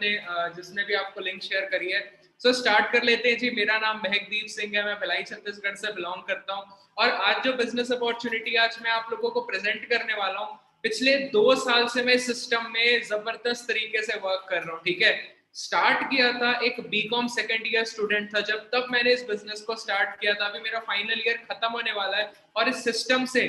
आपने जिसने भी आपको लिंक शेयर करी है। सो स्टार्ट कर लेते हैं जी। मेरा नाम महकदीप सिंह है, मैं भिलाई छत्तीसगढ़ से बिलोंग करता हूँ और आज जो बिजनेस अपॉर्चुनिटी आज मैं आप लोगों को प्रेजेंट करने वाला हूँ, पिछले 2 साल से मैं सिस्टम में जबरदस्त तरीके से वर्क कर रहा हूँ। ठीक है, स्टार्ट किया था एक बीकॉम सेकंड ईयर स्टूडेंट था जब, तब मैंने इस बिजनेस को स्टार्ट किया था। अभी मेरा फाइनल ईयर खत्म होने वाला है और इस सिस्टम से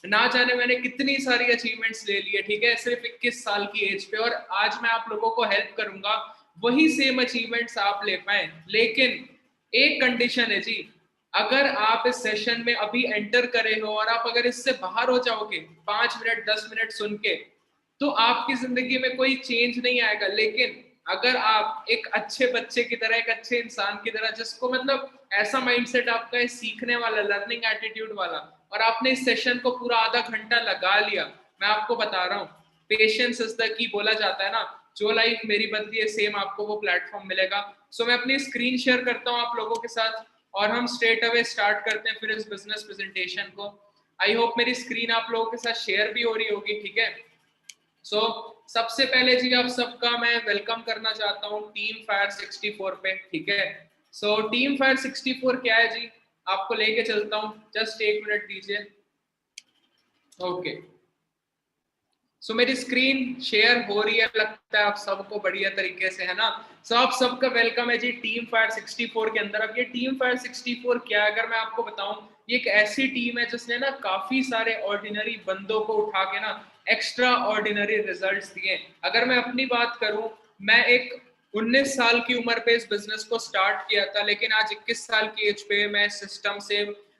ना जाने मैंने कितनी सारी अचीवमेंट्स ले ली है। ठीक है, सिर्फ 21 साल की एज पे, और आज मैं आप लोगों को हेल्प करूंगा वही सेम अचीवमेंट्स आप ले पाए। लेकिन एक कंडीशन है जी, अगर आप इस सेशन में अभी एंटर करे हो और आप अगर इससे बाहर हो जाओगे 5 मिनट 10 मिनट सुन के, तो आपकी जिंदगी में कोई चेंज नहीं आएगा। लेकिन अगर आप एक अच्छे बच्चे की तरह, एक अच्छे इंसान की तरह, जिसको मतलब ऐसा माइंडसेट आपका है सीखने वाला, लर्निंग एटीट्यूड वाला, और आपने इस सेशन को पूरा आधा घंटा लगा लिया, मैं आपको बता रहा हूँ पेशेंस इज द की बोला जाता है ना। जो लाइफ मेरी बदली है सेम आपको वो प्लेटफॉर्म मिलेगा। सो मैं अपनी स्क्रीन शेयर करता हूँ आप लोगों के साथ और हम स्ट्रेट अवे स्टार्ट करते हैं फिर इस बिजनेस प्रेजेंटेशन को। आई होप मेरी स्क्रीन आप लोगों के साथ शेयर भी हो रही होगी। ठीक है, सो सबसे पहले जी आप सबका मैं वेलकम करना चाहता हूँ टीम फायर 64 पे। ठीक है, सो टीम फायर 64 क्या है जी, आपको लेके चलता हूँ, जस्ट 1 मिनट दीजिए। ओके, सो मेरी स्क्रीन शेयर हो रही है, लगता है आप सबको बढ़िया तरीके से, है ना। सो आप सबका वेलकम है जी टीम फायर 64 के अंदर। अब ये टीम फायर 64 क्या है, अगर मैं आपको बताऊं, ये एक ऐसी टीम है जिसने ना काफी सारे ऑर्डिनरी बंदों को उठा के ना एक्स्ट्रा ऑर्डिनरी रिजल्ट्स दिए। अगर मैं अपनी बात करूं, मैं एक 19 साल की उम्र पे इस बिजनेस को स्टार्ट किया था, लेकिन आज 21 साल की एज पे मैं सिस्टम से,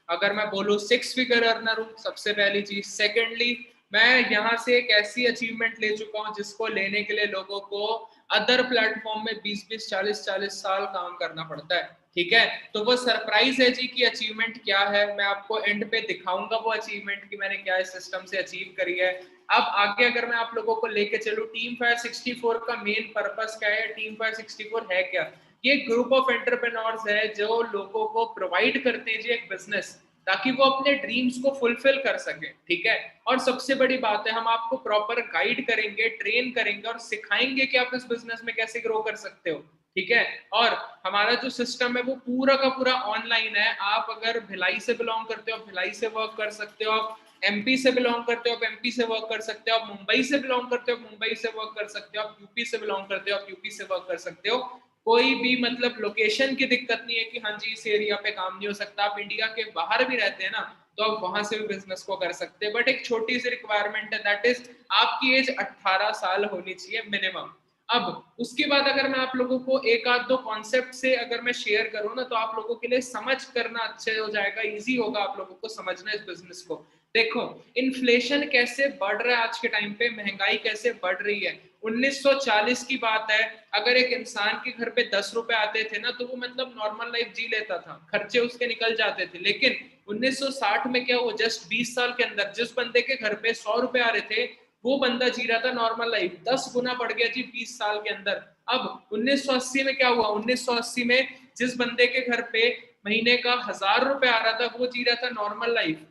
अगर मैं बोलूं, 6 फिगर अर्नर हूँ, सबसे पहली चीज। सेकेंडली, मैं यहाँ से एक ऐसी अचीवमेंट ले चुका हूँ जिसको लेने के लिए लोगों को अदर प्लेटफॉर्म में 20-20 40-40 साल काम करना पड़ता है। ठीक है, तो वो सरप्राइज है जी कि अचीवमेंट क्या है, मैं आपको एंड पे दिखाऊंगा वो अचीवमेंट कि मैंने क्या इस सिस्टम से अचीव करी है। अब आगे अगर मैं आप लोगों को लेके चलूं, टीम फायर 64 का मेन पर्पस क्या है, टीम फायर 64 है क्या, ये ग्रुप ऑफ एंटरप्रेन्योर्स है जो लोगों को प्रोवाइड करते हैं जी एक बिजनेस, ताकि वो अपने ड्रीम्स को फुलफिल कर सके। ठीक है, और सबसे बड़ी बात है, हम आपको प्रॉपर गाइड करेंगे, ट्रेन करेंगे और सिखाएंगे कि आप इस बिजनेस में कैसे ग्रो कर सकते हो। ठीक है, और हमारा जो सिस्टम है वो पूरा का पूरा ऑनलाइन है। आप अगर भिलाई से बिलोंग करते हो, भिलाई से वर्क कर सकते हो। आप एमपी से बिलोंग करते हो, आप एमपी से वर्क कर सकते हो। आप मुंबई से बिलोंग करते हो, मुंबई से वर्क कर सकते हो। आप यूपी से बिलोंग करते हो, आप यूपी से वर्क कर सकते हो। कोई भी मतलब लोकेशन की दिक्कत नहीं है कि हाँ जी इस एरिया पे काम नहीं हो सकता। आप इंडिया के बाहर भी रहते हैं ना, तो आप वहां से भी बिजनेस को कर सकते हैं। बट एक छोटी सी रिक्वायरमेंट है, दैट इज आपकी एज 18 साल होनी चाहिए मिनिमम। अब उसके बाद अगर मैं आप लोगों को एक आध दो कॉन्सेप्ट से अगर मैं शेयर करूँ ना, तो आप लोगों के लिए समझ करना अच्छे हो जाएगा, इजी होगा आप लोगों को समझना इस बिजनेस को। देखो, इन्फ्लेशन कैसे बढ़ रहा है आज के टाइम पे, महंगाई कैसे बढ़ रही है। 1940 की बात है, अगर एक इंसान के घर पे 10 रुपए आते थे ना, तो वो मतलब नॉर्मल लाइफ जी लेता था, खर्चे उसके निकल जाते थे। लेकिन 1960 में क्या हुआ, जस्ट 20 साल के अंदर जिस बंदे के घर पे 100 रुपए आ रहे थे, वो बंदा जी रहा था नॉर्मल लाइफ, 10 गुना बढ़ गया जी 20 साल के अंदर। अब 1980 में क्या हुआ, 1980 में जिस बंदे के घर पे महीने का 1000 रुपए आ रहा था, वो जी रहा था नॉर्मल लाइफ।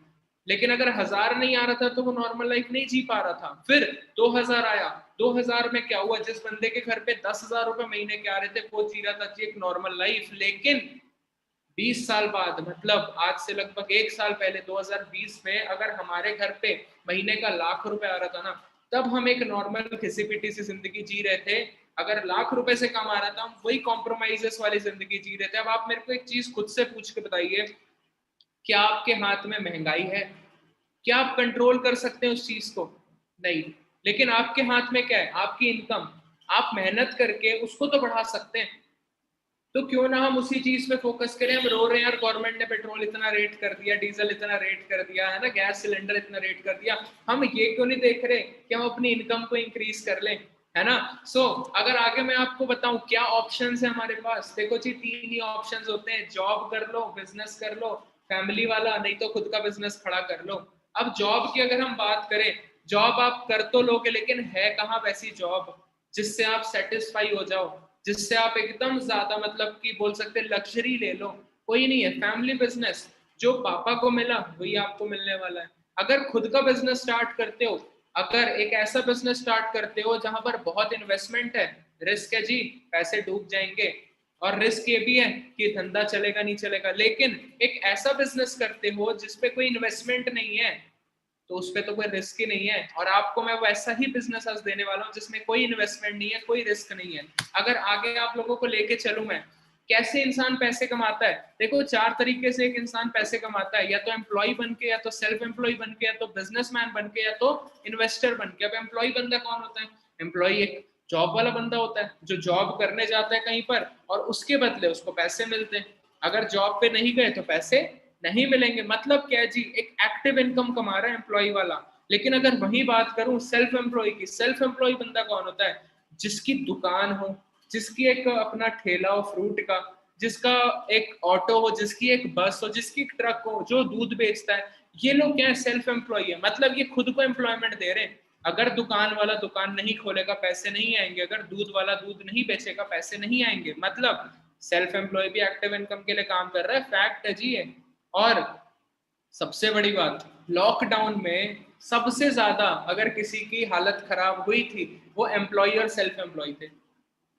लेकिन अगर 1000 नहीं आ रहा था तो वो नॉर्मल लाइफ नहीं जी पा रहा था। फिर 2000 आया, 2000 में क्या हुआ, जिस बंदे के घर पे 10,000 रुपए महीने के आ रहे थे, वो जी रहा था जी एक नॉर्मल लाइफ। लेकिन 20 साल बाद, मतलब आज से लगभग 1 साल पहले, 2020 में, अगर हमारे घर पे महीने का लाख रुपए आ रहा था ना, तब हम एक नॉर्मल घिसी पिटी सी जिंदगी जी रहे थे। अगर लाख रुपए से कम आ रहा था, हम वही कॉम्प्रोमाइजेस वाली जिंदगी जी रहे थे। अब आप मेरे को एक चीज खुद से पूछ के बताइए, क्या आपके हाथ में महंगाई है? क्या आप कंट्रोल कर सकते हैं उस चीज को? नहीं। लेकिन आपके हाथ में क्या है, आपकी इनकम। आप मेहनत करके उसको तो बढ़ा सकते हैं। तो क्यों ना हम उसी चीज पे फोकस करें। हम रो रहे हैं यार, गवर्नमेंट ने पेट्रोल इतना रेट कर दिया, डीजल इतना रेट कर दिया, है ना, गैस सिलेंडर इतना रेट कर दिया, हम ये क्यों नहीं देख रहे कि हम अपनी इनकम को इंक्रीज कर लें, है ना। सो अगर आगे मैं आपको बताऊं क्या ऑप्शंस है हमारे पास, देखो जी 3 ही ऑप्शंस होते हैं, जॉब कर लो, बिजनेस कर लो, फैमिली वाला, नहीं तो खुद का बिजनेस खड़ा कर लो। अब जॉब की अगर हम बात करें, जॉब आप कर तो लोगे, लेकिन है कहाँ वैसी जॉब जिससे आप सेटिस्फाई हो जाओ, जिससे आप एकदम ज्यादा मतलब कि बोल सकते हैं लग्जरी ले लो, कोई नहीं है। फैमिली बिजनेस जो पापा को मिला वही आपको मिलने वाला है। अगर खुद का बिजनेस स्टार्ट करते हो, अगर एक ऐसा बिजनेस स्टार्ट करते हो जहां पर बहुत इन्वेस्टमेंट है, रिस्क है जी, पैसे डूब जाएंगे, और रिस्क ये भी है कि धंधा चलेगा नहीं चलेगा। लेकिन एक ऐसा बिजनेस करते हो जिसपे कोई इन्वेस्टमेंट नहीं है, तो उस पे तो कोई रिस्क ही नहीं है। और आपको मैं वैसा ही बिजनेस आज देने वाला हूँ जिसमें कोई इन्वेस्टमेंट नहीं है, कोई रिस्क नहीं है। अगर आगे आप लोगों को लेके चलूं मैं, कैसे इंसान पैसे कमाता है, देखो 4 तरीके से एक इंसान पैसे कमाता है, या तो एम्प्लॉय बन के, या तो सेल्फ एम्प्लॉय बन के, या तो बिजनेसमैन बन के, या तो इन्वेस्टर बन के। अब एम्प्लॉय बंदा कौन होता है? एम्प्लॉय एक जॉब वाला बंदा होता है जो जॉब करने जाता है कहीं पर और उसके बदले उसको पैसे मिलते हैं। अगर जॉब पे नहीं गए तो पैसे नहीं मिलेंगे। मतलब क्या है जी, एक एक्टिव इनकम कमा रहा है एम्प्लॉय वाला। लेकिन अगर वही बात करूं सेल्फ एम्प्लॉय की, सेल्फ एम्प्लॉय बंदा कौन होता है? जिसकी दुकान हो, जिसकी एक अपना ठेला हो फ्रूट का, जिसका एक ऑटो हो, जिसकी एक बस हो, जिसकी एक ट्रक हो, जो दूध बेचता है। ये लोग क्या है? सेल्फ एम्प्लॉय है। मतलब ये खुद को एम्प्लॉयमेंट दे रहे हैं। अगर दुकान वाला दुकान नहीं खोलेगा पैसे नहीं आएंगे, अगर दूध वाला दूध नहीं बेचेगा पैसे नहीं आएंगे। मतलब सेल्फ एम्प्लॉय भी एक्टिव इनकम के लिए काम कर रहा है, फैक्ट है जी ये। और सबसे बड़ी बात, लॉकडाउन में सबसे ज्यादा अगर किसी की हालत खराब हुई थी, वो एम्प्लॉय और सेल्फ एम्प्लॉय थे।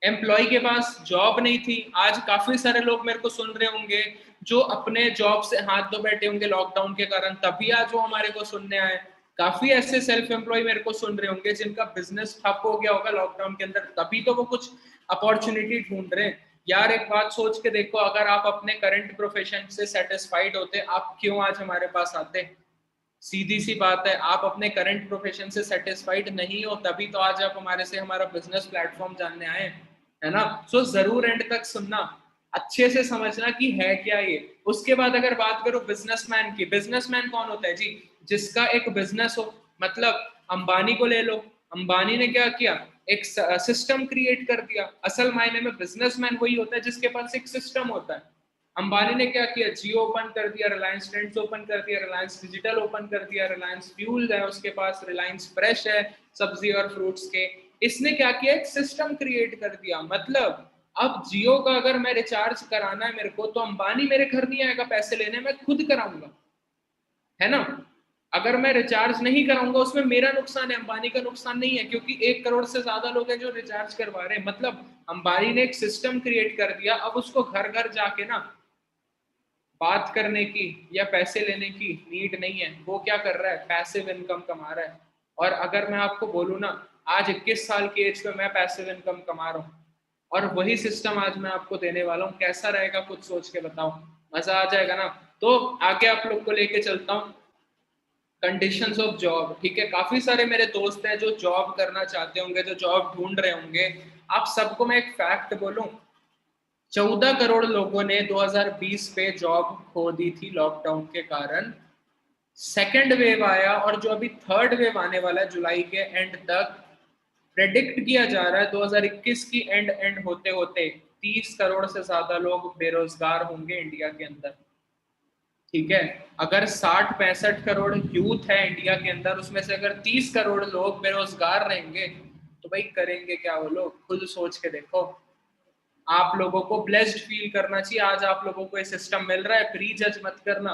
एम्प्लॉय के पास जॉब नहीं थी। आज काफी सारे लोग मेरे को सुन रहे होंगे जो अपने जॉब से हाथ धो बैठे होंगे लॉकडाउन के कारण, तभी आज वो हमारे को सुनने आए। काफी ऐसे सेल्फ एम्प्लॉय मेरे को सुन रहे होंगे जिनका बिजनेस ठप हो गया होगा लॉकडाउन के अंदर, तभी तो वो कुछ अपॉर्चुनिटी ढूंढ रहे हैं। यार एक बात सोच के देखो, अगर आप अपने करंट प्रोफेशन से सेटिस्फाइड होते, आप क्यों आज हमारे पास आते? सीधी सी बात है, आप अपने करंट प्रोफेशन से सेटिस्फाइड नहीं हो, तभी तो आज आप हमारे से हमारा बिजनेस प्लेटफॉर्म जानने आए, है ना? सो जरूर एंड तक सुनना, अच्छे से समझना कि है क्या ये। उसके बाद अगर बात करो बिजनेसमैन की, बिजनेसमैन कौन होता है जी? जिसका एक बिजनेस हो। मतलब अंबानी को ले लो, अंबानी ने क्या किया? एक सिस्टम क्रिएट कर दिया। असल मायने में बिजनेसमैन वही होता है जिसके पास एक सिस्टम होता है। अंबानी ने क्या किया? जियो ओपन कर दिया, रिलायंस ट्रेंड्स ओपन कर दिया, रिलायंस डिजिटल ओपन कर दिया, रिलायंस फ्यूल है उसके पास, रिलायंस फ्रेश है सब्जी और फ्रूट्स के। इसने क्या किया? एक सिस्टम क्रिएट कर दिया। मतलब अब जियो का अगर मैं रिचार्ज कराना है मेरे को, तो अंबानी मेरे घर नहीं आएगा पैसे लेने, मैं खुद कराऊंगा, है ना? अगर मैं रिचार्ज नहीं कराऊंगा उसमें मेरा नुकसान है, अंबानी का नुकसान नहीं है, क्योंकि 1 करोड़ से ज्यादा लोग हैं जो रिचार्ज करवा रहे हैं। मतलब अंबानी ने एक सिस्टम क्रिएट कर दिया। अब उसको घर घर जाके ना बात करने की या पैसे लेने की नीड नहीं है। वो क्या कर रहा है? पैसिव इनकम कमा रहा है। और अगर मैं आपको बोलूँ ना, आज 21 साल की एज पे मैं पैसिव इनकम कमा रहा हूँ, और वही सिस्टम आज मैं आपको देने वाला हूँ। कैसा रहेगा कुछ सोच के बताओ, मजा आ जाएगा ना? तो आगे आप लोग को लेके चलता हूँ, कंडीशंस ऑफ जॉब। ठीक है, काफी सारे मेरे दोस्त हैं जो जॉब करना चाहते होंगे, जो जॉब ढूंढ रहे होंगे। आप सबको मैं एक फैक्ट बोलूं, 14 करोड़ लोगों ने 2020 पे जॉब खो दी थी लॉकडाउन के कारण। सेकेंड वेव आया, और जो अभी थर्ड वेव आने वाला है जुलाई के एंड तक, प्रेडिक्ट किया जा रहा है 2021 की एंड होते होते 30 करोड़ से ज्यादा लोग बेरोजगार होंगे इंडिया के अंदर। ठीक है, अगर 60-65 करोड़ यूथ है इंडिया के अंदर, उसमें से अगर 30 करोड़ लोग बेरोजगार रहेंगे, तो भाई करेंगे क्या वो लोग? खुद सोच के देखो। आप लोगों को ब्लेस्ड फील करना चाहिए, आज आप लोगों को ये सिस्टम मिल रहा है। प्री जज मत करना,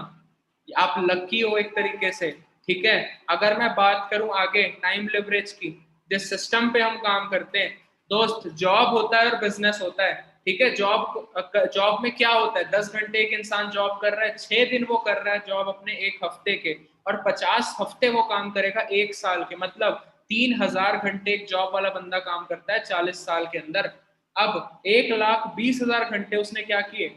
आप लकी हो एक तरीके से। ठीक है, अगर मैं बात करूं आगे टाइम लिवरेज की, जिस सिस्टम पे हम काम करते हैं दोस्त, जॉब होता है और बिजनेस होता है। ठीक है, जॉब में क्या होता है? 10 घंटे एक इंसान जॉब कर रहा है, 6 दिन वो कर रहा है जॉब अपने एक हफ्ते के, और 50 हफ्ते वो काम करेगा एक साल के। मतलब 3000 घंटे एक जॉब वाला बंदा काम करता है 40 साल के अंदर। अब 1,20,000 घंटे उसने क्या किए?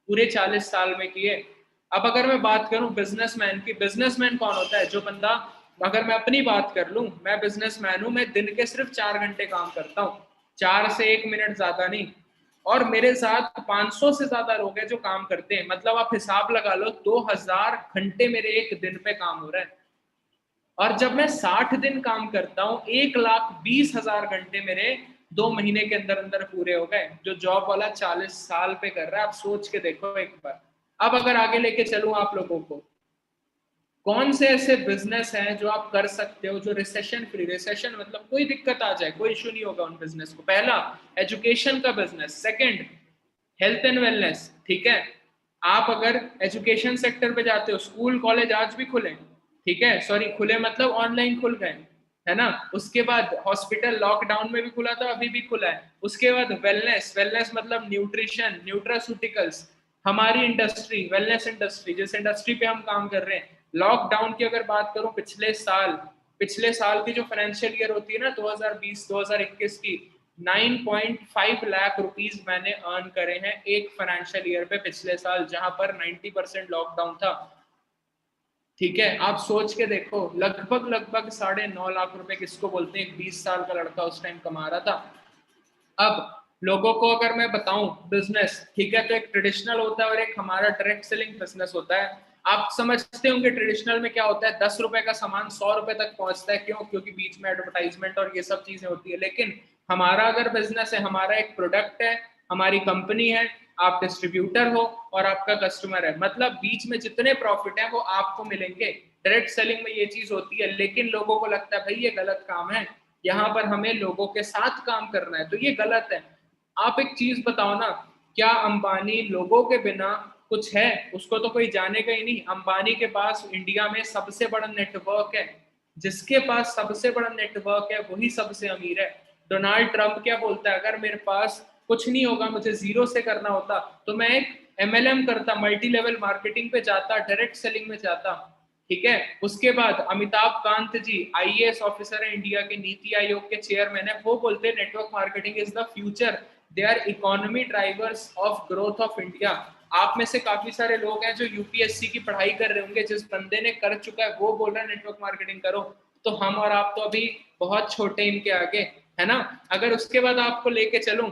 पूरे 40 साल में किए। अब अगर मैं बात करूं बिजनेसमैन की, बिजनेसमैन कौन होता है? जो बंदा, अगर मैं अपनी बात कर लूं, मैं बिजनेसमैन हूं, मैं दिन के सिर्फ 4 घंटे काम करता हूं, 4 से 1 मिनट ज्यादा नहीं। और मेरे साथ 500 से ज्यादा लोग हैं जो काम करते हैं। मतलब आप हिसाब लगा लो, 2000 घंटे मेरे एक दिन पे काम हो रहा है। और जब मैं 60 दिन काम करता हूँ, 1,20,000 घंटे मेरे 2 महीने के अंदर अंदर पूरे हो गए, जो जॉब वाला 40 साल पे कर रहा है। आप सोच के देखो एक बार। अब अगर आगे लेके चलूं आप लोगों को, कौन से ऐसे बिजनेस हैं जो आप कर सकते हो जो रिसेशन फ्री, रिसेशन मतलब कोई दिक्कत आ जाए कोई इशू नहीं होगा उन बिजनेस को। पहला, एजुकेशन का business. Second, health and wellness. ठीक है, आप अगर एजुकेशन सेक्टर पे जाते हो, स्कूल कॉलेज आज भी खुले, ठीक है, सॉरी खुले मतलब ऑनलाइन खुल गए, है ना। उसके बाद हॉस्पिटल लॉकडाउन में भी खुला था, अभी भी खुला है। उसके बाद वेलनेस, वेलनेस मतलब न्यूट्रिशन, न्यूट्रास्यूटिकल्स, हमारी इंडस्ट्री वेलनेस इंडस्ट्री, जिस इंडस्ट्री पे हम काम कर रहे हैं। लॉकडाउन की अगर बात करूं, पिछले साल की जो फाइनेंशियल ईयर होती है ना 2020-2021 की, 9.5 लाख रुपीस मैंने अर्न करे हैं एक फाइनेंशियल ईयर पे पिछले साल, जहां पर 90% लॉकडाउन था। ठीक है, आप सोच के देखो, लगभग 9.5 लाख रुपए किसको बोलते हैं, 20 साल का लड़का उस टाइम कमा रहा था। अब लोगों को अगर मैं बताऊं बिजनेस, ठीक है, तो एक ट्रेडिशनल होता है और एक हमारा डायरेक्ट सेलिंग बिजनेस होता है। आप समझते होंगे ट्रेडिशनल में क्या होता है, 10 रुपए का सामान 100 रुपए तक पहुंचता है, क्यों? क्योंकि बीच में एडवर्टाइजमेंट और ये सब चीजें होती है। लेकिन हमारा अगर बिजनेस है, हमारा एक प्रोडक्ट है, हमारी कंपनी है, आप डिस्ट्रीब्यूटर हो और आपका कस्टमर है, मतलब बीच में जितने प्रॉफिट है वो आपको मिलेंगे। डायरेक्ट सेलिंग में ये चीज होती है, लेकिन लोगों को लगता है भाई ये गलत काम है, यहाँ पर हमें लोगों के साथ काम करना है, तो ये गलत है। आप एक चीज बताओ ना, क्या अंबानी लोगों के बिना कुछ है? उसको तो कोई जानेगा ही नहीं। अंबानी के पास इंडिया में सबसे बड़ा नेटवर्क है, जिसके पास सबसे बड़ा नेटवर्क है वही सबसे अमीर है। डोनाल्ड ट्रंप क्या बोलता है, अगर मेरे पास कुछ नहीं होगा, मुझे जीरो से करना होता, तो मैं एक MLM करता, मल्टी लेवल मार्केटिंग पे जाता, डायरेक्ट सेलिंग में जाता। ठीक है, उसके बाद अमिताभ कांत जी IAS ऑफिसर है, इंडिया के नीति आयोग के चेयरमैन है, वो बोलते हैं network marketing is the future, they are economy drivers of growth of India. आप में से काफी सारे लोग हैं जो UPSC की पढ़ाई कर रहे होंगे, जिस बंदे ने कर चुका है वो बोल रहा है नेटवर्क मार्केटिंग करो, तो हम और आप तो अभी बहुत छोटे इनके आगे, है ना। अगर उसके बाद आपको लेके चलूं,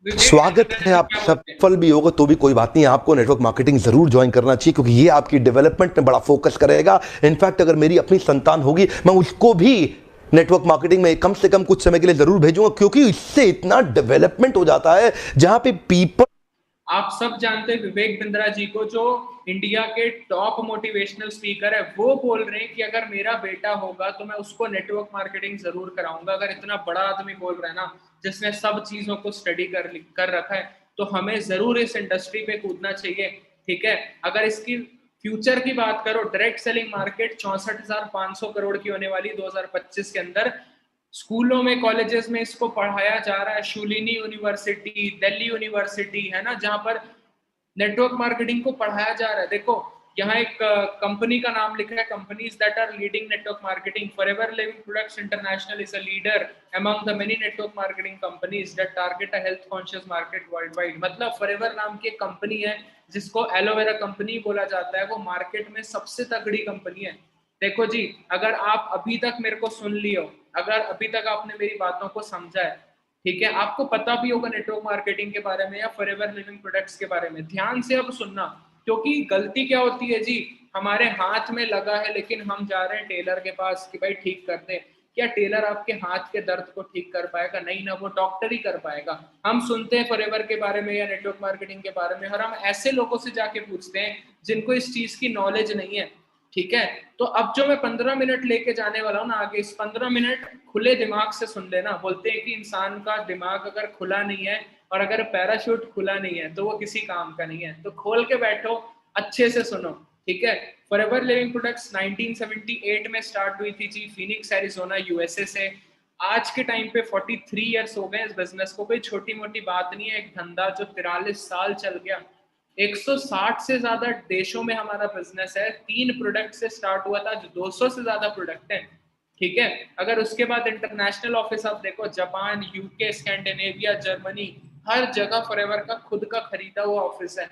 स्वागत है, आप सफल भी होगा तो भी कोई बात नहीं, आपको नेटवर्क मार्केटिंग जरूर ज्वाइन करना चाहिए क्योंकि ये आपकी डेवलपमेंट में बड़ा फोकस करेगा। इनफैक्ट अगर मेरी अपनी संतान होगी, मैं उसको भी नेटवर्क मार्केटिंग में कम से कम कुछ समय के लिए जरूर भेजूंगा, क्योंकि इससे इतना डेवलपमेंट हो जाता है जहां पे पीपल। आप सब जानते हैं विवेक बिंद्रा जी को, जो इंडिया के टॉप मोटिवेशनल स्पीकर है, वो बोल रहे हैं कि अगर मेरा बेटा होगा तो मैं उसको नेटवर्क मार्केटिंग जरूर कराऊंगा। अगर इतना बड़ा आदमी बोल रहा है ना, जिसने सब चीजों को स्टडी कर रखा है, तो हमें जरूर इस इंडस्ट्री पे कूदना चाहिए। ठीक है, अगर इसकी फ्यूचर की बात करो, डायरेक्ट सेलिंग मार्केट 64,500 करोड़ की होने वाली 2025 के अंदर। स्कूलों में, कॉलेजेस में इसको पढ़ाया जा रहा है, शुलिनी यूनिवर्सिटी, दिल्ली यूनिवर्सिटी, है ना, जहां पर नेटवर्क मार्केटिंग को पढ़ाया जा रहा है। देखो यहाँ एक कंपनी का नाम लिखा है, companies that are leading network marketing, Forever Living Products International is a leader among the many network marketing companies that target a health conscious market worldwide. मतलब फॉरएवर नाम की एक कंपनी है, जिसको एलोवेरा कंपनी बोला जाता है, वो मार्केट में सबसे तगड़ी कंपनी है। देखो जी, अगर आप अभी तक मेरे को सुन लियो, अगर अभी तक आपने मेरी बातों को समझा है, ठीक है, आपको पता भी होगा नेटवर्क मार्केटिंग के बारे में या फॉरएवर लिविंग प्रोडक्ट्स के बारे में, ध्यान से अब सुनना। क्योंकि गलती क्या होती है जी, हमारे हाथ में लगा है लेकिन हम जा रहे हैं टेलर के पास कि भाई ठीक कर दे। क्या टेलर आपके हाथ के दर्द को ठीक कर पाएगा? नहीं ना, वो डॉक्टर ही कर पाएगा। हम सुनते हैं फॉरएवर के बारे में या नेटवर्क मार्केटिंग के बारे में, और हम ऐसे लोगों से जाके पूछते हैं जिनको इस चीज की नॉलेज नहीं है। ठीक है, तो अब जो मैं 15 मिनट लेके जाने वाला हूँ ना आगे, इस 15 मिनट खुले दिमाग से सुन लेना। बोलते हैं कि इंसान का दिमाग अगर खुला नहीं है और अगर पैराशूट खुला नहीं है तो वो किसी काम का नहीं है। तो खोल के बैठो, अच्छे से सुनो। ठीक है, फॉरएवर लिविंग प्रोडक्ट्स 1978 में स्टार्ट हुई थी जी, फिनिक्स एरिजोना USA से। आज के टाइम पे 43 ईयर्स हो गए इस बिजनेस को। कोई छोटी मोटी बात नहीं है, एक धंधा जो 43 साल चल गया। 160 से ज्यादा देशों में हमारा बिजनेस है, 3 प्रोडक्ट से स्टार्ट हुआ था, जो 200 से ज्यादा प्रोडक्ट है। ठीक है, अगर उसके बाद इंटरनेशनल ऑफिस आप देखो, जापान, UK, स्कैंडिनेविया, जर्मनी, हर जगह फॉरएवर का खुद का खरीदा हुआ ऑफिस है।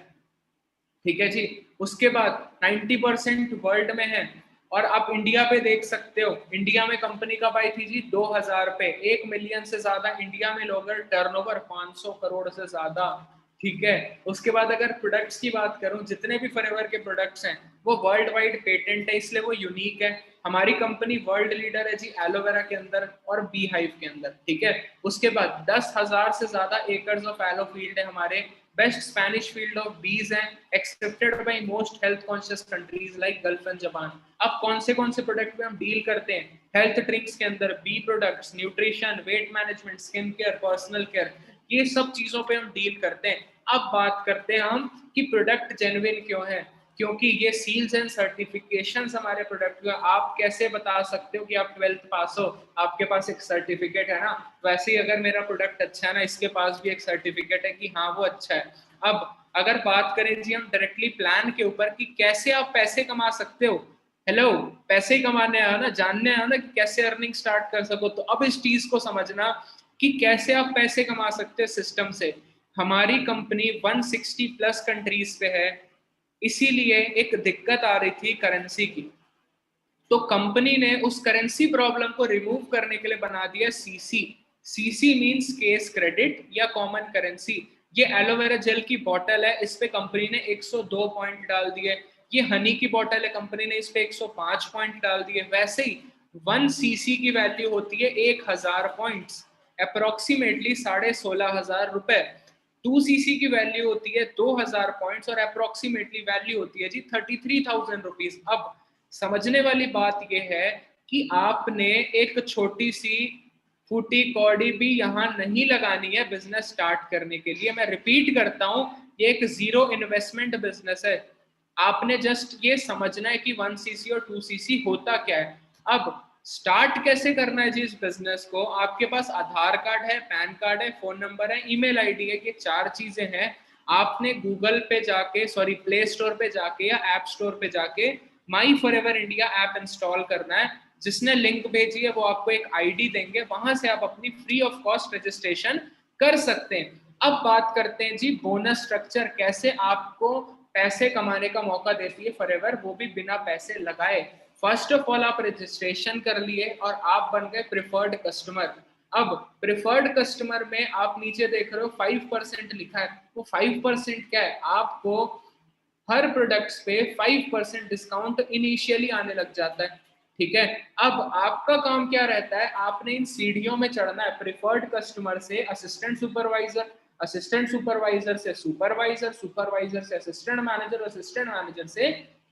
ठीक है जी, उसके बाद 90% वर्ल्ड में है। और आप इंडिया पे देख सकते हो, इंडिया में कंपनी कब आई थी जी? 2000 पे। 1 मिलियन से ज्यादा इंडिया में लोगों टर्नओवर, 500 करोड़ से ज्यादा। ठीक है, उसके बाद अगर प्रोडक्ट्स की बात करूं, जितने भी फॉरएवर के प्रोडक्ट्स हैं वो वर्ल्ड वाइड पेटेंट है, इसलिए वो यूनिक है। हमारी कंपनी वर्ल्ड लीडर है जी एलोवेरा के अंदर और बी हाइव के अंदर। ठीक है, उसके बाद 10,000 से ज्यादा एकर्स ऑफ एलो फील्ड है हमारे। बेस्ट स्पेनिश फील्ड ऑफ बीज हैं, accepted by most health conscious countries like gulf and Japan. अब कौन से प्रोडक्ट पे हम डील करते हैं? हेल्थ ड्रिंक्स के अंदर bee products, nutrition, weight management, skin care, personal care, ये सब चीजों पे हम डील करते हैं। अब बात करते हैं हम कि प्रोडक्ट जेन्युइन क्यों है। क्योंकि ये सील्स एंड सर्टिफिकेशंस हमारे प्रोडक्ट का, आप कैसे बता सकते हो कि आप 12th पास हो, आपके पास एक सर्टिफिकेट है ना, वैसे ही अगर मेरा प्रोडक्ट अच्छा है ना, इसके पास भी एक सर्टिफिकेट है कि हाँ वो अच्छा है। अब अगर बात करें जी हम डायरेक्टली प्लान के ऊपर कि कैसे आप पैसे कमा सकते हो, हेलो, पैसे ही कमाने आए हो ना, जानने आए हो ना कि कैसे अर्निंग स्टार्ट कर सको, तो अब इस चीज को समझना कि कैसे आप पैसे कमा सकते हो सिस्टम से। हमारी कंपनी 160 प्लस कंट्रीज पे है, इसीलिए एक दिक्कत आ रही थी करेंसी की, तो कंपनी ने उस करेंसी प्रॉब्लम को रिमूव करने के लिए बना दिया CC. CC means case credit या कॉमन करेंसी। ये एलोवेरा जेल की बोतल है, इस पे कंपनी ने 102 पॉइंट डाल दिए। ये हनी की बोतल है, कंपनी ने इस पे 105 पॉइंट डाल दिए। वैसे ही 1 सीसी की वैल्यू होती है 1000 पॉइंट्स, अप्रोक्सीमेटली 16,500 रुपए। 2 सीसी की वैल्यू होती है 2000 पॉइंट्स और अप्रोक्सीमेटली वैल्यू होती है जी 33,000 रुपीज। अब समझने वाली बात यह है कि आपने एक छोटी सी फूटी कौड़ी भी यहाँ नहीं लगानी है बिजनेस स्टार्ट करने के लिए। मैं रिपीट करता हूँ, ये एक जीरो इन्वेस्टमेंट बिजनेस है। आपने जस्ट ये समझना है कि 1 सीसी और 2 सीसी होता क्या है। अब स्टार्ट कैसे करना है जी इस बिजनेस को? आपके पास आधार कार्ड है, पैन कार्ड है, फोन नंबर है, ईमेल आईडी है, ये 4 चीजें हैं। आपने गूगल पे जाके, सॉरी प्ले स्टोर पे जाके या ऐप स्टोर पे जाके माई फॉरएवर इंडिया ऐप इंस्टॉल करना है। जिसने लिंक भेजी है वो आपको एक आईडी देंगे, वहां से आप अपनी फ्री ऑफ कॉस्ट रजिस्ट्रेशन कर सकते हैं। अब बात करते हैं जी बोनस स्ट्रक्चर, कैसे आपको पैसे कमाने का मौका देती है फॉरएवर, वो भी बिना पैसे लगाए। फर्स्ट ऑफ ऑल आप रजिस्ट्रेशन कर लिए और आप बन गए प्रिफर्ड कस्टमर। अब प्रिफर्ड कस्टमर में आप नीचे देख रहे हो 5% लिखा है, वो 5% क्या है? आपको हर प्रोडक्ट्स पे 5% डिस्काउंट इनिशियली आने लग जाता है, ठीक है। अब आपका काम क्या रहता है? आपने इन सीढ़ियों में चढ़ना है, प्रिफर्ड कस्टमर से असिस्टेंट सुपरवाइजर, असिस्टेंट सुपरवाइजर से सुपरवाइजर, सुपरवाइजर से असिस्टेंट मैनेजर, असिस्टेंट मैनेजर से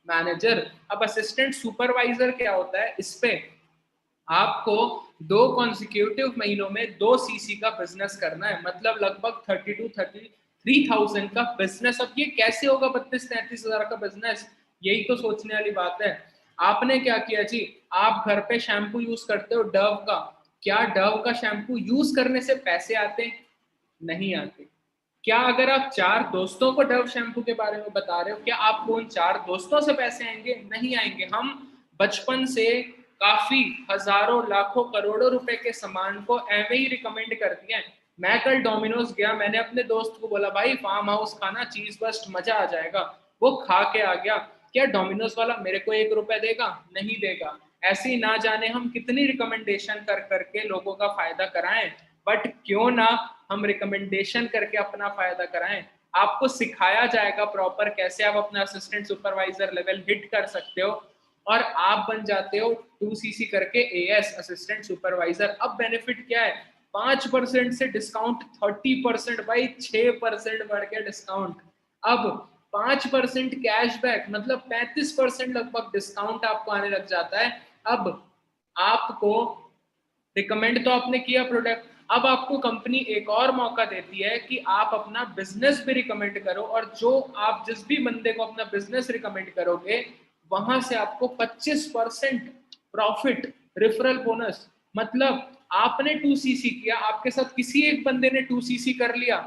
मैनेजर। अब असिस्टेंट सुपरवाइजर क्या होता है? इस पे आपको 2 कॉन्सिक्यूटिव महीनों में 2 सीसी का बिजनेस करना है, मतलब लगभग 32-33,000 का बिजनेस। अब ये कैसे होगा 32-33,000 का बिजनेस? यही तो सोचने वाली बात है। आपने क्या किया जी, आप घर पे शैम्पू यूज करते हो डव का, क्या डव का शैम्पू यूज करने से पैसे आते हैं? नहीं आते। क्या अगर आप 4 दोस्तों को डव शैम्पू के बारे में बता रहे हो, क्या आपको उन 4 दोस्तों से पैसे आएंगे? नहीं आएंगे। हम बचपन से काफी हजारों लाखों करोड़ों रुपए के सामान को ऐवे ही रिकमेंड कर दिया है। मैं कल डोमिनोज गया, मैंने अपने दोस्त को बोला भाई फार्म हाउस खाना, चीज बस्ट, मजा आ जाएगा। वो खा के आ गया। क्या डोमिनोज वाला मेरे को 1 रुपए देगा? नहीं देगा। ऐसे ही ना जाने हम कितनी रिकमेंडेशन कर करके लोगों का फायदा कराएं, बट क्यों ना हम रिकमेंडेशन करके अपना फायदा कराएं। आपको सिखाया जाएगा प्रॉपर कैसे आप अपना असिस्टेंट सुपरवाइजर लेवल हिट कर सकते हो और आप बन जाते हो 2 सीसी करके एएस, असिस्टेंट सुपरवाइजर। अब बेनिफिट क्या है? 5% से डिस्काउंट 30%, भाई 6% बढ़ गया डिस्काउंट। अब 5% कैशबैक, मतलब 35% लगभग डिस्काउंट आपको आने लग जाता है। अब आपको रिकमेंड तो आपने किया प्रोडक्ट, अब आपको कंपनी एक और मौका देती है कि आप अपना बिजनेस भी रिकमेंड करो, और जो आप जिस भी बंदे को अपना बिजनेस रिकमेंड करोगे वहां से आपको 25% प्रॉफिट, रेफरल बोनस। मतलब आपने 2 सीसी किया, आपके साथ किसी एक बंदे ने 2 सीसी कर लिया,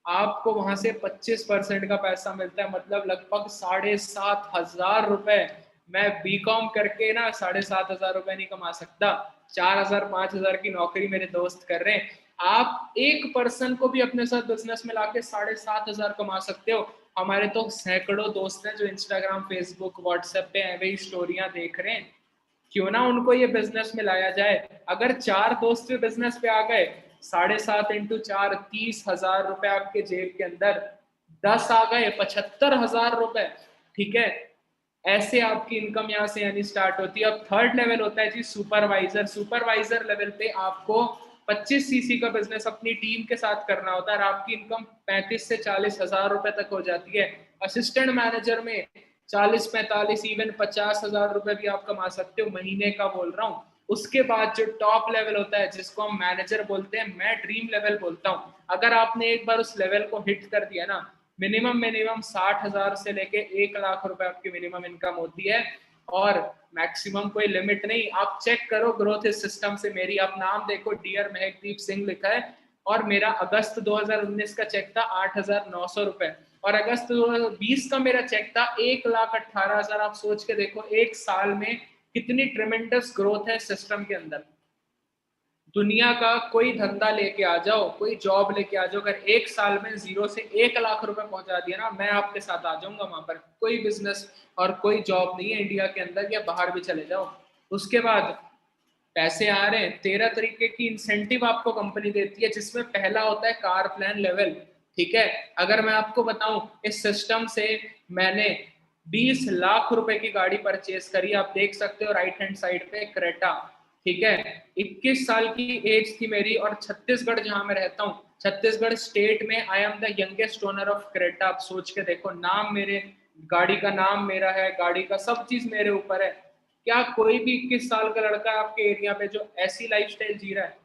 आपको वहां से 25% का पैसा मिलता है, मतलब लगभग 7,500 रुपए। मैं बीकॉम करके ना 7,500 रुपए नहीं कमा सकता, 4,000 5,000 की नौकरी मेरे दोस्त कर रहे हैं। आप एक पर्सन को भी अपने साथ बिजनेस में लाके 7,500 कमा सकते हो। हमारे तो सैकड़ों दोस्त हैं जो इंस्टाग्राम, फेसबुक, व्हाट्सएप पे ऐसे स्टोरियां देख रहे हैं। क्यों ना उनको ये बिजनेस में लाया जाए। अगर 4 दोस्त भी बिजनेस पे आ गए, 7.5 इंटू 4, 30,000 रुपए आपके जेब के अंदर, 10 आ गए 75,000 रुपए, ठीक है। ऐसे आपकी इनकम यहाँ से यानी स्टार्ट होती है। अब थर्ड लेवल होता है जी सुपरवाइजर। सुपरवाइजर लेवल पे आपको 25 सीसी का बिजनेस अपनी टीम के साथ करना होता है और आपकी इनकम 35 से 40,000 रुपए तक हो जाती है। असिस्टेंट मैनेजर में 40-45, इवन 50,000 रुपए भी आप कमा सकते हो महीने का, बोल रहा हूँ। उसके बाद जो टॉप लेवल होता है जिसको हम मैनेजर बोलते हैं, मैं ड्रीम लेवल बोलता हूँ। अगर आपने एक बार उस लेवल को हिट कर दिया ना, मिनिमम 60,000 से लेके 1 लाख रुपए आपकी मिनिमम इनकम होती है, और मैक्सिमम कोई लिमिट नहीं। आप चेक करो ग्रोथ इस सिस्टम से मेरी, आप नाम देखो डियर महकदीप सिंह लिखा है, और मेरा अगस्त 2019 का चेक था 8,900 रुपए, और अगस्त 2020 का मेरा चेक था 1,18,000। आप सोच के देखो एक साल में कितनी ट्रिमेंडस ग्रोथ है सिस्टम के अंदर। दुनिया का कोई धंधा लेके आ जाओ, कोई जॉब लेके आ जाओ, अगर एक साल में 0 से 1 लाख रुपए पहुंचा दिया ना, मैं आपके साथ आ जाऊंगा वहां पर। कोई बिजनेस और कोई जॉब नहीं है इंडिया के अंदर, या बाहर भी चले जाओ। उसके बाद पैसे आ रहे हैं, 13 तरीके की इंसेंटिव आपको कंपनी देती है, जिसमें पहला होता है कार प्लान लेवल। ठीक है, अगर मैं आपको बताऊं इस सिस्टम से मैंने 20 लाख रुपए की गाड़ी परचेज करी, आप देख सकते हो राइट हैंड साइड पे क्रेटा। ठीक है, 21 साल की एज थी मेरी, और छत्तीसगढ़ जहां मैं रहता हूँ, छत्तीसगढ़ स्टेट में I am the youngest owner of Creta. आप सोच के देखो, नाम मेरे, गाड़ी का नाम मेरा है, गाड़ी का सब चीज मेरे ऊपर है। क्या कोई भी 21 साल का लड़का है आपके एरिया पे जो ऐसी लाइफस्टाइल जी रहा है?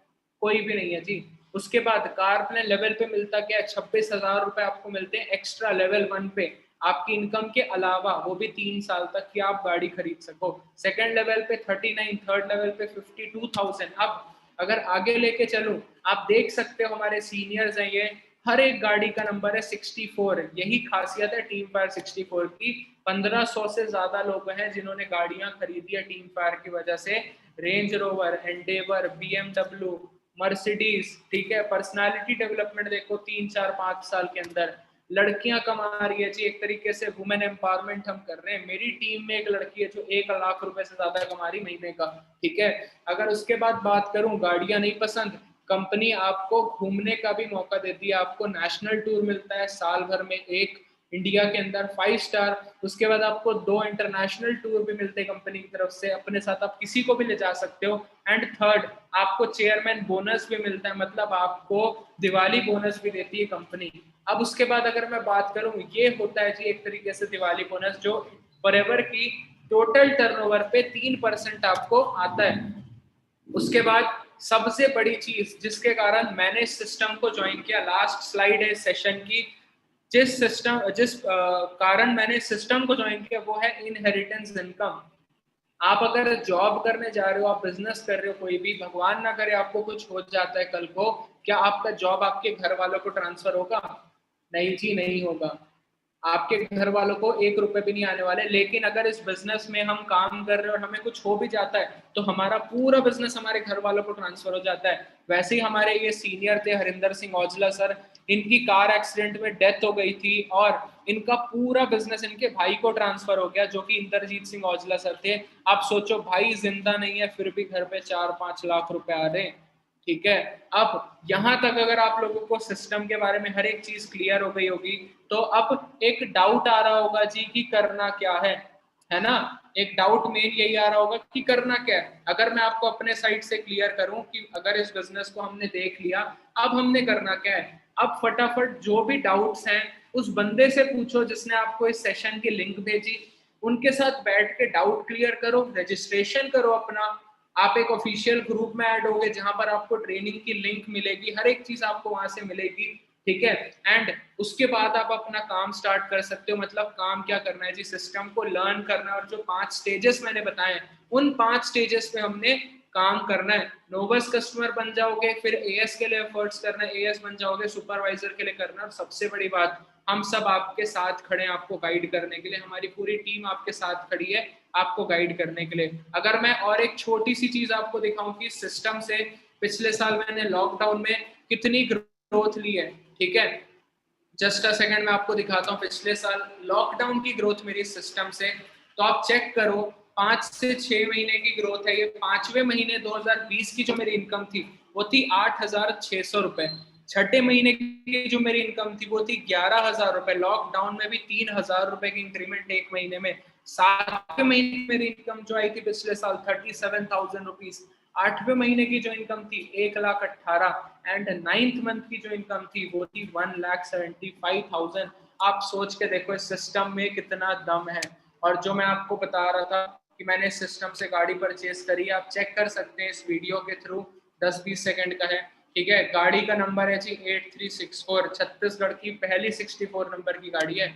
कोई भी नहीं है जी। उसके बाद कार अपने लेवल पे मिलता क्या है, 26,000 रुपए आपको मिलते हैं एक्स्ट्रा लेवल 1 पे, आपकी इनकम के अलावा, वो भी 3 साल तक कि आप गाड़ी खरीद सको। सेकंड लेवल पे 39, थर्ड लेवल पे 52,000। अब अगर आगे लेके चलूं, आप देख सकते हो हमारे सीनियर्स हैं ये, हर एक गाड़ी का नंबर है 64। यही खासियत है टीम फायर 64 की। 1500 से ज्यादा लोग हैं जिन्होंने गाड़ियां खरीदी है टीम फायर की वजह से। Range rover, Endeavour, BMW, Mercedes. ठीक है, पर्सनालिटी डेवलपमेंट देखो 3 4 5 साल के अंदर। लड़कियां कमा रही है जी, एक तरीके से वुमेन एम्पावरमेंट हम कर रहे हैं। मेरी टीम में एक लड़की है जो 1 लाख रुपए से ज्यादा कमा रही महीने का। ठीक है, अगर उसके बाद बात करूं, गाड़ियां नहीं पसंद, कंपनी आपको घूमने का भी मौका देती है। आपको नेशनल टूर मिलता है साल भर में एक, इंडिया के अंदर 5 स्टार। उसके बाद आपको 2 इंटरनेशनल टूर भी मिलते हैं कंपनी की तरफ से, अपने साथ आप किसी को भी ले जा सकते हो। एंड थर्ड, आपको चेयरमैन बोनस भी मिलता है, मतलब आपको दिवाली बोनस भी देती है कंपनी। अब उसके बाद अगर मैं बात करूं, ये होता है जी एक तरीके से दिवाली बोनस, जो फॉरएवर की टोटल टर्नओवर पे 3% आपको आता है। उसके बाद सबसे बड़ी चीज जिसके कारण मैंने इस सिस्टम को ज्वाइन किया, लास्ट स्लाइड है सेशन की, जिस कारण मैंने सिस्टम को ज्वाइन किया वो है इनहेरिटेंस इनकम। आप अगर जॉब करने जा रहे हो, आप बिजनेस कर रहे हो, कोई भी, भगवान ना करे आपको कुछ हो जाता है कल को, क्या आपका जॉब आपके घर वालों को ट्रांसफर होगा? नहीं जी, नहीं होगा। आपके घर वालों को 1 रुपए भी नहीं आने वाले। लेकिन अगर इस बिजनेस में हम काम कर रहे हैं और हमें कुछ हो भी जाता है, तो हमारा पूरा बिजनेस हमारे घर वालों को ट्रांसफर हो जाता है। वैसे ही हमारे ये सीनियर थे हरिंदर सिंह औजला सर, इनकी कार एक्सीडेंट में डेथ हो गई थी, और इनका पूरा बिजनेस इनके भाई को ट्रांसफर हो गया, जो कि इंद्रजीत सिंह औजला सर थे। आप सोचो, भाई जिंदा नहीं है, फिर भी घर पे 4 5 लाख रुपए आ रहे हैं। ठीक है, अब यहां तक अगर आप लोगों को सिस्टम के बारे में हर एक चीज क्लियर हो गई होगी, तो अब एक डाउट आ रहा होगा जी कि करना क्या है ना? एक डाउट मेन यही आ रहा होगा कि करना क्या है। अगर मैं आपको अपने साइड से क्लियर करूं कि अगर इस बिजनेस को हमने देख लिया, अब हमने करना क्या है। अब फटाफट जो भी डाउट्स हैं उस बंदे से पूछो जिसने आपको इस सेशन की लिंक भेजी, उनके साथ बैठ के डाउट क्लियर करो, रजिस्ट्रेशन करो अपना। आप एक ऑफिशियल ग्रुप में ऐड होगे जहां पर आपको ट्रेनिंग की लिंक मिलेगी, हर एक चीज आपको वहां से मिलेगी। ठीक है, एंड उसके बाद आप अपना काम स्टार्ट कर सकते हो। मतलब काम क्या करना है जी, सिस्टम को लर्न करना है, और जो 5 स्टेजेस मैंने बताए उन 5 स्टेजेस पे हमने काम करना है। नोवस कस्टमर बन जाओगे, फिर एएस के लिए एफर्ट्स करना है, एएस बन जाओगे, सुपरवाइजर के लिए करना है, और सबसे बड़ी बात, हम सब आपके साथ खड़े हैं आपको गाइड करने के लिए। हमारी पूरी टीम आपके साथ खड़ी है आपको गाइड करने के लिए। अगर मैं और एक छोटी सी चीज आपको दिखाऊं कि सिस्टम से पिछले साल मैंने लॉकडाउन में कितनी ग्रोथ ली है। ठीक है, जस्ट अ सेकंड मैं आपको दिखाता हूँ पिछले साल लॉकडाउन की ग्रोथ मेरी सिस्टम से। तो आप चेक करो, 5 से 6 महीने की ग्रोथ है ये। 5वें महीने 2020 की जो मेरी इनकम थी वो थी 8,600 रुपए। छठे महीने की जो मेरी इनकम थी वो थी 11,000 रुपए। लॉकडाउन में भी 3,000 रुपए की इंक्रीमेंट एक महीने में। 7वें महीने मेरी इनकम जो आई थी पिछले साल 37,000 रुपीज। 8वें महीने की जो इनकम थी 1,18,000, एंड 9th मंथ की जो इनकम थी वो थी 1,75,000। आप सोच के देखो इस सिस्टम में कितना दम है। और जो मैं आपको बता रहा था कि मैंने इस सिस्टम से गाड़ी परचेज करी, आप चेक कर सकते हैं इस वीडियो के थ्रू, 10-20 सेकंड का है। ठीक है, गाड़ी का नंबर है जी 8364, छत्तीसगढ़ की पहली 64 नंबर की गाड़ी है।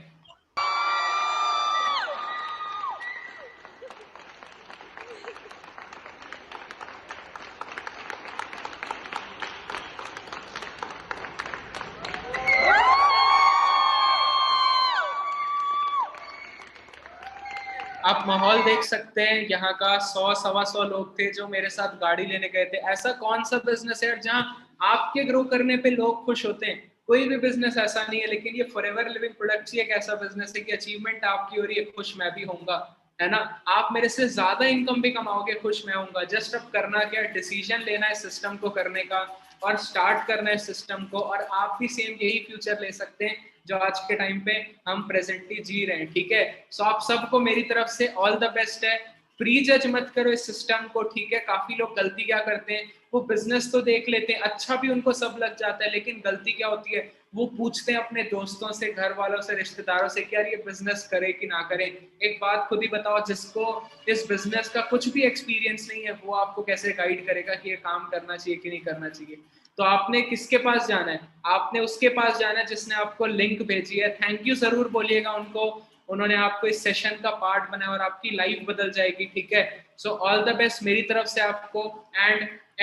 आप माहौल देख सकते हैं, यहाँ का 100-125 लोग थे जो मेरे साथ गाड़ी लेने गए थे। ऐसा कौन सा बिजनेस है जहाँ आपके ग्रो करने पे लोग खुश होते हैं? कोई भी बिजनेस ऐसा नहीं है, लेकिन ये फॉरएवर लिविंग प्रोडक्ट्स ही एक ऐसा बिजनेस है कि अचीवमेंट आपकी हो रही है, खुश मैं भी होऊंगा, है ना। आप मेरे से ज्यादा इनकम भी कमाओगे, खुश मैं होऊंगा। जस्ट अब करना क्या है, डिसीजन लेना है सिस्टम को करने का और स्टार्ट करना है सिस्टम को, और आप भी सेम यही फ्यूचर ले सकते हैं जो आज के टाइम पे हम प्रेजेंटली जी रहे हैं, ठीक है। सो आप सबको मेरी तरफ से ऑल द बेस्ट है। प्री जज मत करो इस सिस्टम को, ठीक है। काफी लोग गलती क्या करते हैं, वो बिजनेस तो देख लेते हैं, अच्छा भी उनको सब लग जाता है, लेकिन गलती क्या होती है, वो पूछते हैं अपने दोस्तों से, घर वालों से, रिश्तेदारों से कि यार ये बिजनेस करे कि ना करे। एक बात खुद ही बताओ, जिसको इस बिजनेस का कुछ भी एक्सपीरियंस नहीं है, वो आपको कैसे गाइड करेगा कि ये काम करना चाहिए कि नहीं करना चाहिए। तो आपने किसके पास जाना है, आपने उसके पास जाना है जिसने आपको लिंक भेजी है। थैंक यू जरूर बोलिएगा उनको, उन्होंने आपको इस सेशन का पार्ट बनाया और आपकी लाइफ बदल जाएगी, ठीक है। सो ऑल द बेस्ट मेरी तरफ से आपको, एंड